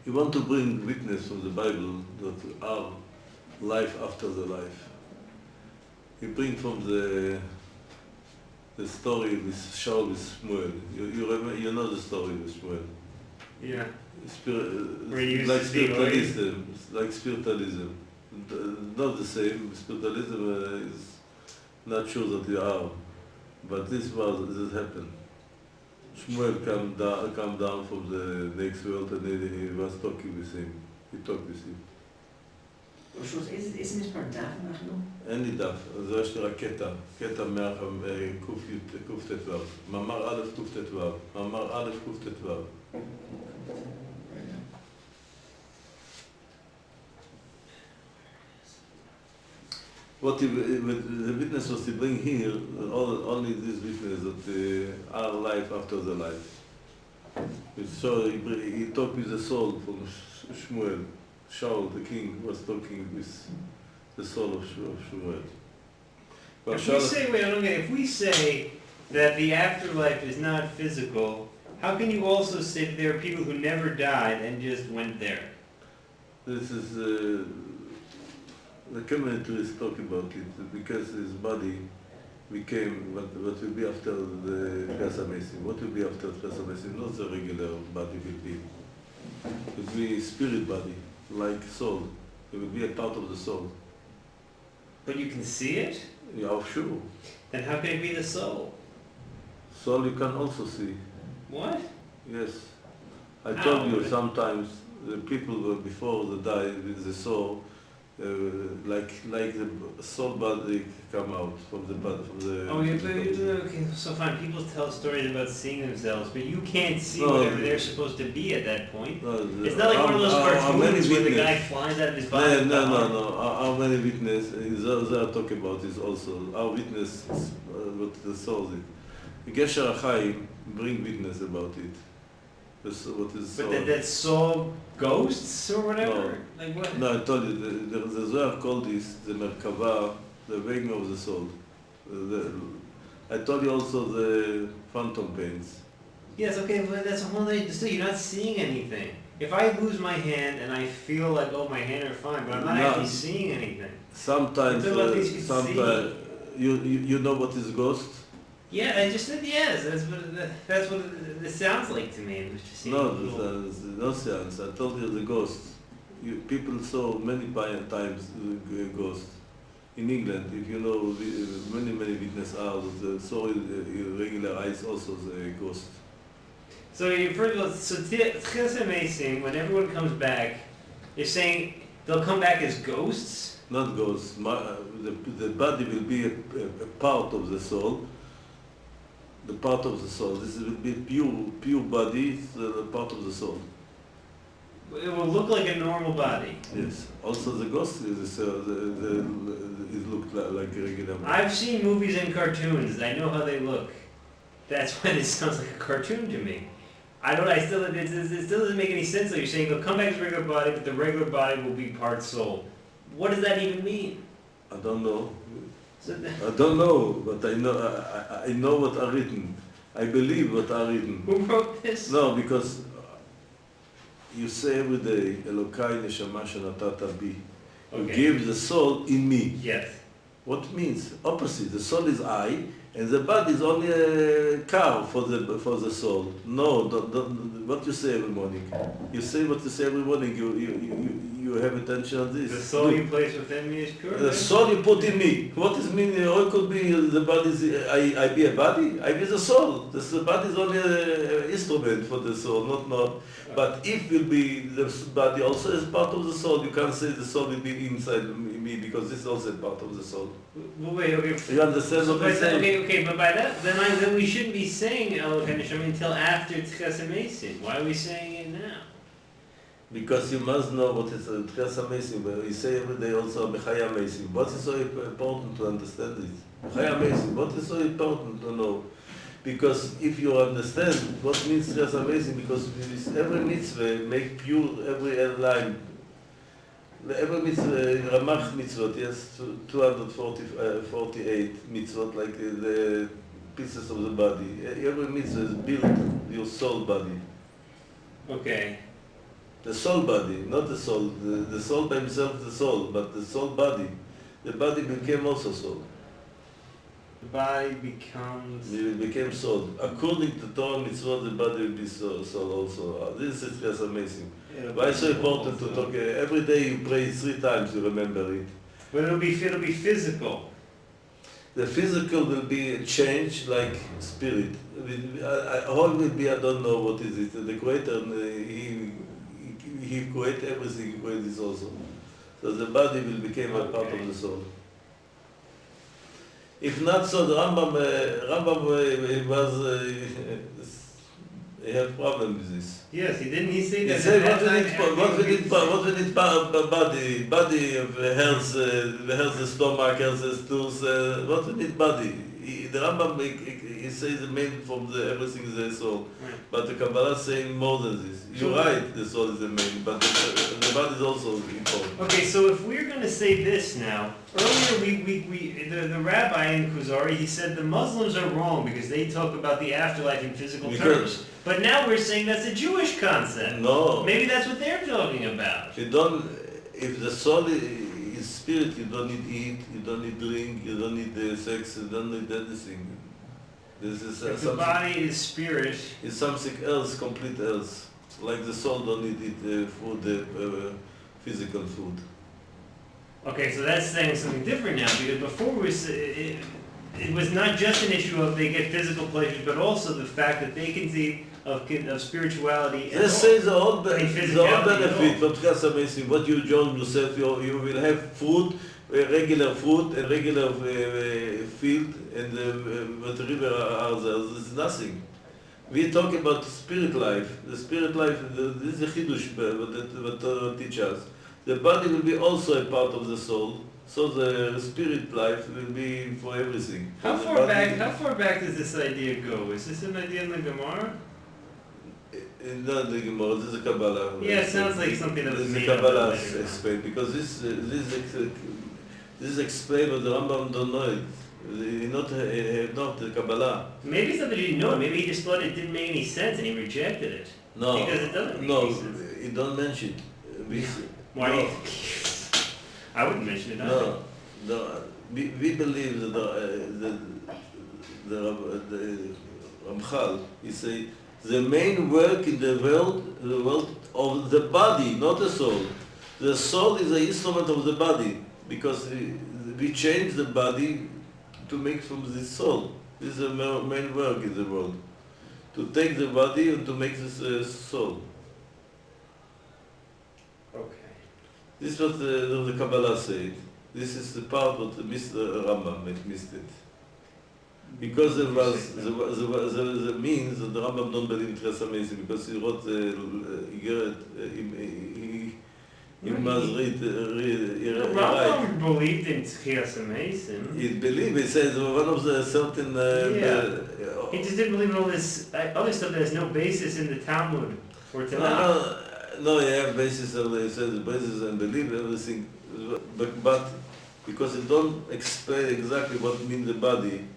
You want to bring witness from the Bible that our life after the life. You bring from the story with Shaul with Shmuel. You know the story with Shmuel. Yeah. Like spiritualism. Like spiritualism. Not the same. Spiritualism is not sure that you are, but this happened. Shmuel come down from the next world and he was talking with him. He talked with him. איזה מספר דף אנחנו? אין לי דף, אז יש לי רק קטע קט"ו, מאמר א' קט"ו, מאמר א' קט"ו. What the witness was to bring here, only this witness that our life after the life. So he talked with the soul from Shmuel. Shaul, the king, was talking with the soul of Shmuel. If we say that the afterlife is not physical, how can you also say that there are people who never died and just went there? This is the commentaries talk about it because his body became what will be after the Tchias HaMesim. What will be after Tchias HaMesim? Not the regular body will be. It will be spirit body, like soul. It will be a part of the soul. But you can see it? Yeah, sure. Then how can it be the soul? Soul you can also see. What? Yes. I told you sometimes the people were before they die with the soul, like the soul body come out from the body. Okay, so fine. People tell stories about seeing themselves, but you can't see whatever they're supposed to be at that point. It's not like one of those cartoons where the guy flies out of his body. No. How many witness they are talking about is also our witness what the soul is. Gesher HaChaim bring witness about it. What is soul? But that soul ghosts or whatever? No. Like what? No, I told you, the Zohar called this the Merkava, the waking of the soul. I told you also the phantom pains. Yes, okay, but that's a whole other, still you're not seeing anything. If I lose my hand and I feel like, oh, my hand are fine, but I'm not actually seeing anything. Sometimes you know what is ghost? Yeah, I just said yes. That's what it sounds like to me. It was just no sense. I told you the ghost. People saw many times ghost. In England, if you know, many witnesses are that saw regular eyes also the ghost. So first of all, Tchias HaMesim, when everyone comes back, you're saying they'll come back as ghosts? Not ghosts. The body will be a part of the soul. The part of the soul. This will be pure body, the part of the soul. It will look like a normal body. Yes. Also, the ghost is it looked like a regular body. I've seen movies and cartoons. I know how they look. That's why this sounds like a cartoon to me. It still doesn't make any sense. So you're saying they'll come back as a regular body, but the regular body will be part soul. What does that even mean? I don't know. I don't know, but I know what are written. I believe what are written. Who wrote this? No, because you say every day, Elokai neshama shenatata bi. You give the soul in me. Yes. What means? Opposite. The soul is I, and the body is only a car for the soul. No, what you say every morning. You say what you say every morning. You have attention on this. The soul you place within me is pure. The soul you put in me. What is mean? How it could be the body? I be a body. I be the soul. The body is only an instrument for the soul, not. But if will be the body also is part of the soul, you can't say the soul will be inside me because this is also part of the soul. Wait, okay. You understand what I'm saying? Okay, but by that, then we shouldn't be saying Elokai Neshama until after Tchias HaMesim. Why are we saying it now? Because you must know what is Tchias HaMesim. We say every day also B'chai HaMesim. What is so important to understand this? B'chai HaMesim. What is so important to know? Because if you understand what means Tchias HaMesim, because every mitzvah make pure every line. Every mitzvah, Ramach mitzvot, yes, 248 mitzvot, like the pieces of the body. Every mitzvah is built your soul body. Okay. The soul body, not the soul. The soul by himself, the soul, but the soul body. The body became also soul. The body becomes... It became soul. According to Torah mitzvot, the body will be soul also. This is just amazing. Yeah, Why it's so important to talk? Every day you pray 3 times, you remember it. But it'll be physical. The physical will be changed like spirit. All will be, I don't know what is it. The Creator, he created everything, he created this also. So the body will become a part of the soul. If not so, the Rambam he had problem with this. Yes, he didn't. He said that. He said what we need body of health, the stomach, health the stools. What we need body. The Rambam he says the main from the everything is the soul, but the Kabbalah is saying more than this. You're right, the soul is the main, but the body is also important. Okay, so if we're going to say this now, earlier the rabbi in Kuzari, he said the Muslims are wrong because they talk about the afterlife in physical terms. But now we're saying that's a Jewish concept. No. Maybe that's what they're talking about. If the soul is spirit, you don't need eat, you don't need drink, you don't need sex, you don't need anything. This is if the body is spirit, it's something else, complete else. Like the soul don't need eat food, physical food. Okay, so that's saying something different now, because before it was not just an issue of they get physical pleasures, but also the fact that they conceive of spirituality. This says the whole benefit from Tchas what you join yourself, you will have food, regular food and regular field, and what the river are there, there's nothing. We talk about spirit life. The spirit life, this is a chidush, what teach us. The body will be also a part of the soul, so the spirit life will be for everything. How far back does this idea go? Is this an idea in the Gemara? Not the Gemara, this is a Kabbalah. Yeah, it sounds like something that was made up. Kabbalah explained, because this is explained, but the Rambam don't know it. He not the Kabbalah. Maybe it's not that he didn't know it. Maybe he just thought it didn't make any sense and he rejected it. No, because it doesn't make any sense. No, he don't mention it. Why? No. I wouldn't mention it either. No, we believe that the Ramchal, he say the main work in the world of the body, not the soul. The soul is the instrument of the body because we change the body to make from the soul. This is the main work in the world. To take the body and to make this soul. Okay. This is what the Kabbalah said. This is the part what Mr. Rambam missed it. Because there was the means that the Rambam don't believe in Tchas HaMeisim, because he wrote he must read. Rambam believed in Tchas HaMeisim. He believed. He says one of the certain. He just didn't believe in all this other stuff that has no basis in the Talmud or Tanakh. No, he have basis. He says the basis and believe everything, but because he don't explain exactly what means the body.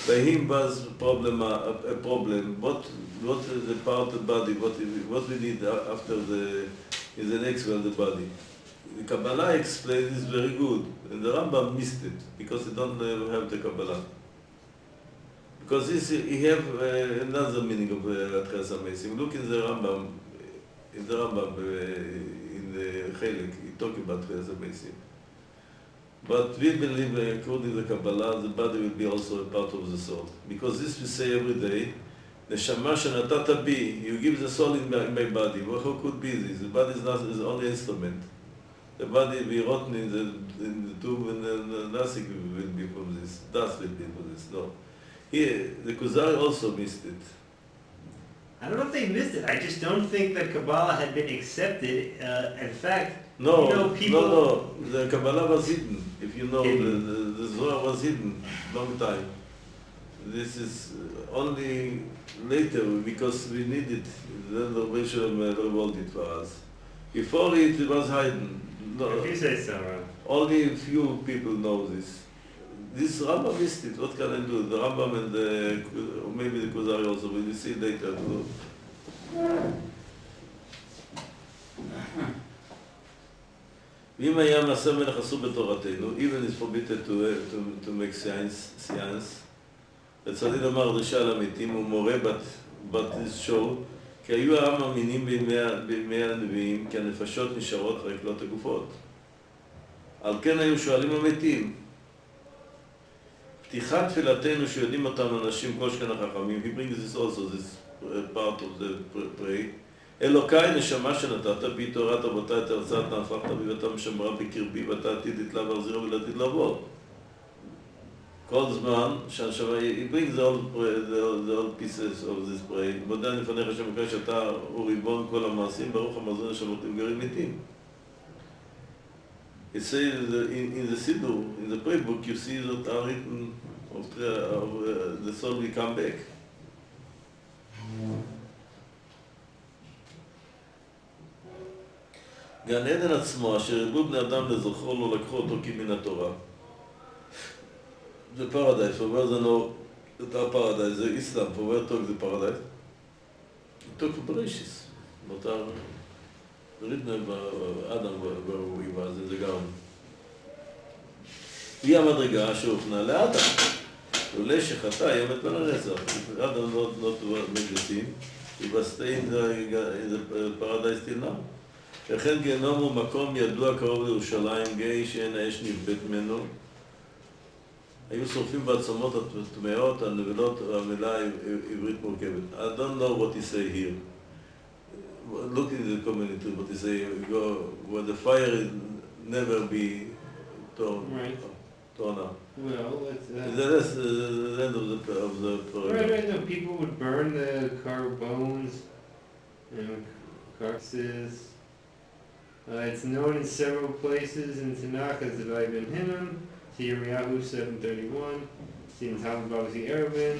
By him was a problem. What is the part of the body? What we need after is the next one, the body. The Kabbalah explains this very good, and the Rambam missed it because he don't have the Kabbalah. Because he have another meaning of Tchas HaMeisim. Look in the Rambam, in the Chelik, he talk about Tchas HaMeisim. But we believe, according to the Kabbalah, the body will be also a part of the soul. Because this we say every day, Neshama shenatata bi, you give the soul in my body. Well, how could be this? The body is only instrument. The body will be rotten in the tomb and nothing will be from this. Dust will be from this. No. Here, the Kuzari also missed it. I don't know if they missed it. I just don't think that Kabbalah had been accepted. In fact, No, the Kabbalah was hidden. If you know, the Zohar was hidden long time. This is only later because we need it. Then the Rishon revolved it for us. Before it was hidden. No, if you say so, right? Only a few people know this. This Rambam missed it. What can I do? The Rambam and maybe the Kuzari also. We will see later. ואם היה מעשה מלך אסור בתורתנו, even is forbidden to make science, וצריך לומר דרישה על המתים, ומורה but this show, כי היו העם מאמינים בימי הנביאים, כי הנפשות נשארות ריקלות הגופות. על כן היו שואלים המתים. פתיחת תפילתנו שיודעים אותם אנשים כל שכן החכמים, he brings this also, this part of the pray. אלוקיי נשמה שנתת בי תורת אבותיי את הרצאת נהפכת בי ואתה משמרה בקרבי ואתה עתיד לתלה ואחזירו ולעתיד לעבור. כל זמן שהנשמה, he brings the all pieces of this pray. מודה לפניך שמקרה שאתה הוא ריבון כל המעשים, ברוך המזון נשמותים גרים מתים. It says in the Siddur, in the prayer book, you see that are written of the soul will come back. גן עדן עצמו, אשר הרבו בני אדם לזכרו לו, לקחו אותו כמן התורה. זה פרדייס, for where they know that our paradise, the Islam, for where talk the paradise? It talk for Bereshis. But our written Adam where he was in the garden. היא המדרגה שהוכנה לאדם. עולה שחטא ימת בין הנצח. Adam not made the sin. He was staying in the paradise till now. וכן גיהנום הוא מקום ידוע קרוב לירושלים, גיא שאין האש נבט ממנו. היו שורפים בעצמות הטמאות, הנבלות, המילה עברית מורכבת. I don't know what he say here. Look in the community, what he say, where the fire never be torn up. Well, it's... That's the end of the program. Right, no, people would burn the car bones and carcasses. It's known in several places in Tanakh as the Vayi Ben Hinnom, Yirmiyahu 7:31, in Talmud Bavzi Eruvin.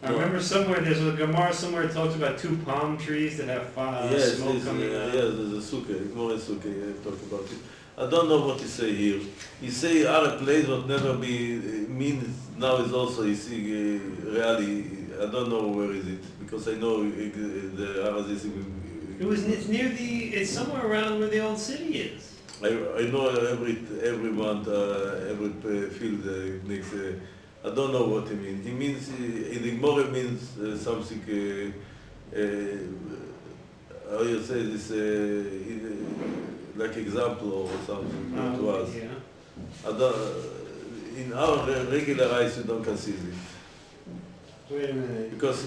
I remember somewhere, there's a Gemara somewhere that talks about two palm trees that have smoke coming out. Yes, there's a sukkah, Gemara sukkah, talk about it. I don't know what he say here. He say other place would never be, means now is also, you see, really, I don't know where is it, because I know the Arazis. It's near it's somewhere around where the old city is. I know every month, every field makes I don't know what he means. He means, in the Gemara means something, how you say this, like example or something to us. Yeah. In our regular eyes you don't conceive it. Wait a minute. Because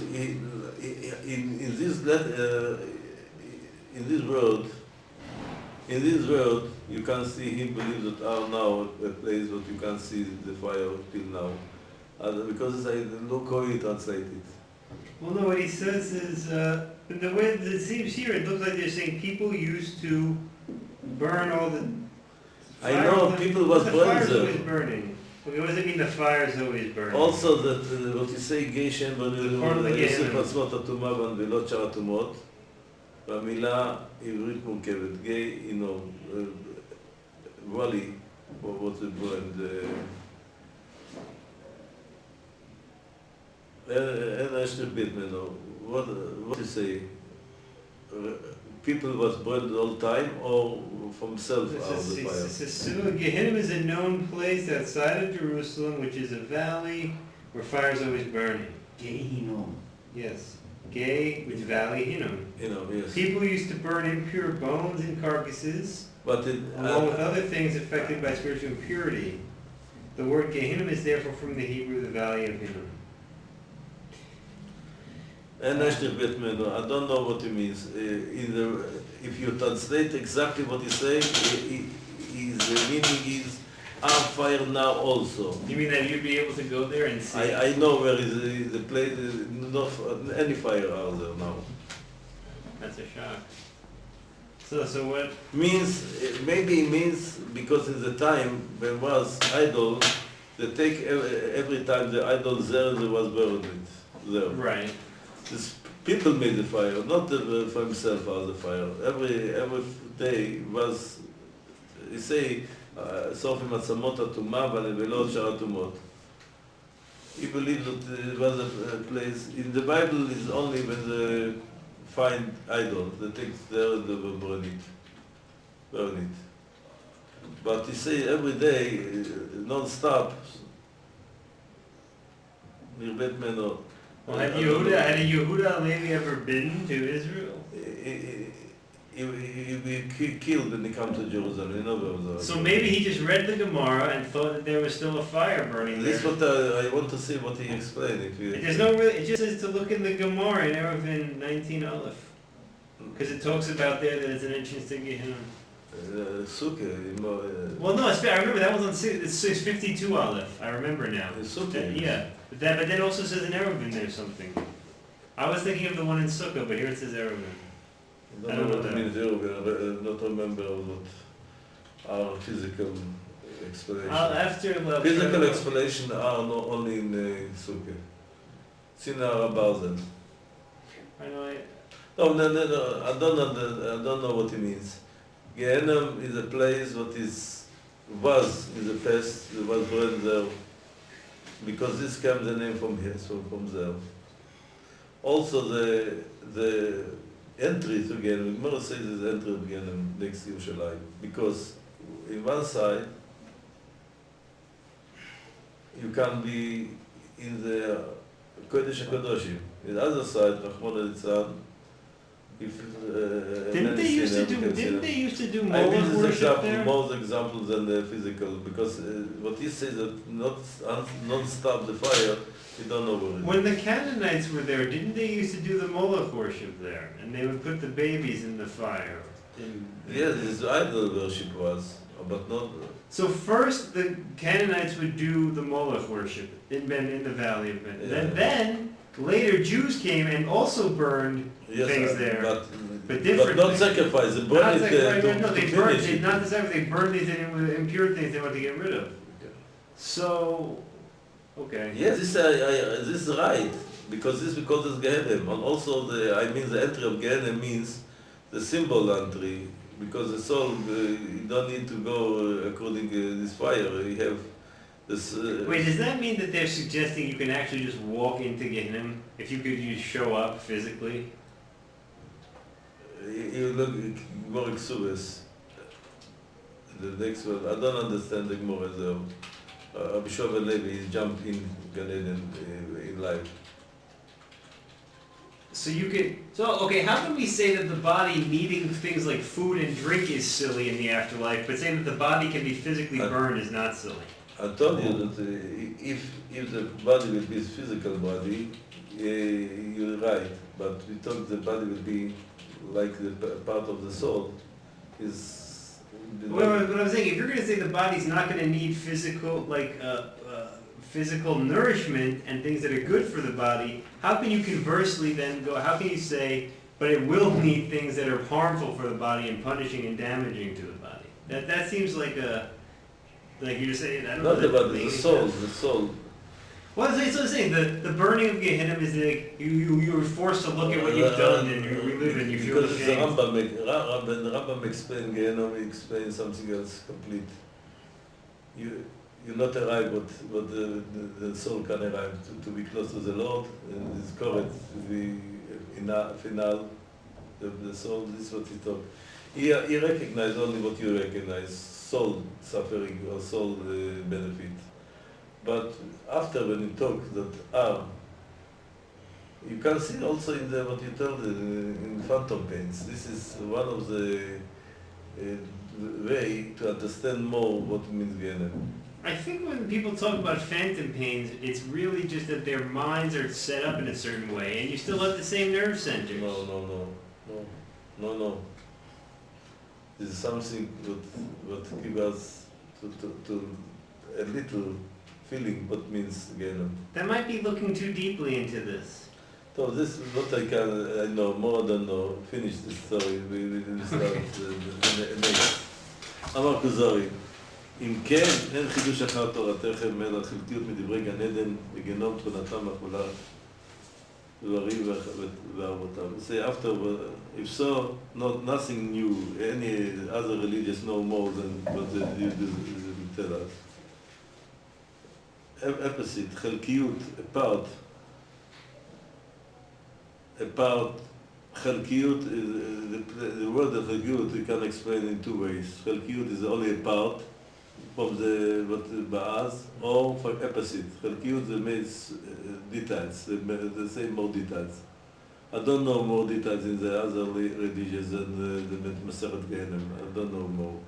in this world, you can see him believe that are now a place that you can see the fire till now. Because I look how he translates it. Well, no, what he says is, the way it seems here, it looks like they're saying people used to burn all the... I know people was burning there. Always burning. Okay, what does it mean the fire is always burning? Also that, what you say, Geishen, יוסף עצמות הטומאה והנבלות שאר הטומאות, והמילה עברית מורכבת, גיא, וואלי, what's the brand? אין אשתר בית ממנו. What you say? People was burned all the time or from self out of the fire? Gehinnom is a known place outside of Jerusalem, which is a valley where fire is always burning. Gehinnom. Yes. Gay, which valley, Hinnom. Yes. People used to burn impure bones and carcasses, along with other things affected by spiritual impurity. The word Gehinnom is therefore from the Hebrew, the valley of Hinnom. I don't know what he means. If you translate exactly what he says, the meaning is our fire now also. You mean that you'd be able to go there and see? I know where is the place, not any fire out there now. That's a shock. So what? Maybe it means because in the time when was idol, they take every time the idol there was burned there. Right. This people made the fire, not for himself as the fire. Every day was, you say, שורפים עצמות הטומאה והנבלות שאר הטומאות. He believed that it was a place, in the Bible is only when they find idols, they take there and they burn it. But you say every day, non-stop, נרבה ממנו. Well, had Yehuda Levi ever been to Israel? He be killed when he come to Jerusalem. You know. So maybe he just read the Gemara and thought that there was still a fire burning there. This is what I want to see what he explained. There's no really. It just says to look in the Gemara in Eruvin 19 Aleph, because it talks about there that it's an entrance to Gehenna. Well, no, I remember that was on it's 52 Aleph. I remember now. Yeah, but then also says in Eruvin there's something. I was thinking of the one in Sukkah, but here it says Eruvin. I don't know what it means Eruvin. I don't remember what our physical explanation. Physical explanation are not only in Sukkah. It's in our Barzel. I know. No. I don't know what it means. Gehenna is a place that was in the past, it was burned there, because this comes the name from here, so from there. Also the entry to Gehenna, we must say this entry of Gehenna next to Yerushalayim, because in one side you can be in the Kodesh HaKadoshim, in the other side, Rahman al-Litzan, didn't they used to do Molech worship there? More examples than the physical, because what he says that not stop the fire, you don't know what it is. When the Canaanites were there, didn't they used to do the Molech worship there? And they would put the babies in the fire. Yes, this idol worship was, but not. So first the Canaanites would do the Molech worship in the valley of Ben. Yeah. Then later Jews came and also burned things there, but different. But not sacrifice. They burned it. Not the sacrifice. They burned these impure things they want to get rid of. So, okay. Yes, this is right, because this we call this Gehenna, and also the entry of Gehenna means the symbol entry, because the soul you don't need to go according to this fire. You have this. Wait, does that mean that they're suggesting you can actually just walk into Gehenna if you could just show up physically? You look more exuberant. The next one, I don't understand the Gemara though. Bishop and Levi jumped in Gan Eden in life. So okay, how can we say that the body needing things like food and drink is silly in the afterlife, but saying that the body can be physically burned is not silly? I told you that if the body will be a physical body, you're right, but we thought the body will be like the part of the soul is. Well, what I'm saying, if you're going to say the body's not going to need physical, physical nourishment and things that are good for the body, how can you conversely then go? How can you say, but it will need things that are harmful for the body and punishing and damaging to the body? That seems like you're just saying. I don't know. Not the body, the soul. Well, so I'm saying the burning of Gehenna is like you're forced to look at what you've done and you relive and you feel ashamed. Because the Rambam explains Gehenna, we explain something else complete. You not arrive, but the soul can arrive to be close to the Lord. And it's correct to be final. The soul, this is what he talks. He recognizes only what you recognize: soul suffering or soul benefit. But after when you talk that you can see also in what you told in phantom pains. This is one of the way to understand more what it means Gehenna. I think when people talk about phantom pains, it's really just that their minds are set up in a certain way, and you still have the same nerve centers. No. This is something that gives us to a little feeling what means Gehenna. That might be looking too deeply into this. So this is what I know, more than know. Finish this story, we will start the next. אמר הכוזרי, אם כן, אין חידוש אחר תורתכם, אלא חלקיות מדברי גן עדן, וגנום תכונתם מחולה, דברים וערבותם. Say after, if so, nothing new, any other religious know more than what you tell us. Opposite, חלקיות, apart, חלקיות, the word of חלקיות we can explain in two ways. חלקיות is only a part, from the Ba'az, or for opposite. Chalkiyut means details, they say more details. I don't know more details in the other religions than the Maseret Gehenim. I don't know more.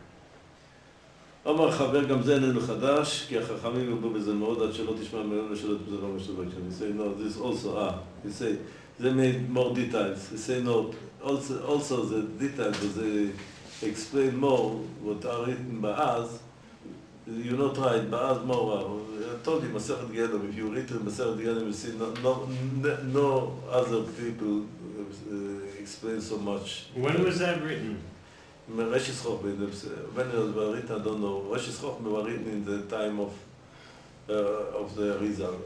אמר חבר, גם זה איננו חדש, כי החכמים ירבו בזה מאוד, עד שלא תשמע ממנו לשאלות בזה לא משהו בקשם. He say, no, this also, he say, they made more details. He say, no, also the details, they explain more what are written Ba'az. You're not right, Ba'az more. I told you, Maseret Gehenim, if you read Maseret Gehenim, you see no other people explain so much. When was that written? Reshis Chochmah, when it was written, I don't know. Reshis Chochmah was written in the time of the Arizal.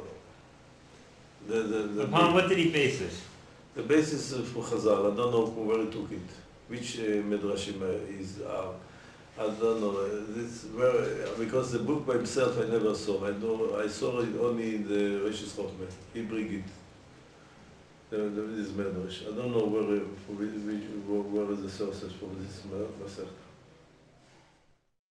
Upon what did he base it? The basis for Chazal, I don't know from where he took it. Which Midrashim is, I don't know. This because the book by himself I never saw. I saw it only in the Reshis Chochmah. He bring it. This Midrash. I don't know where is the sources for this Masech.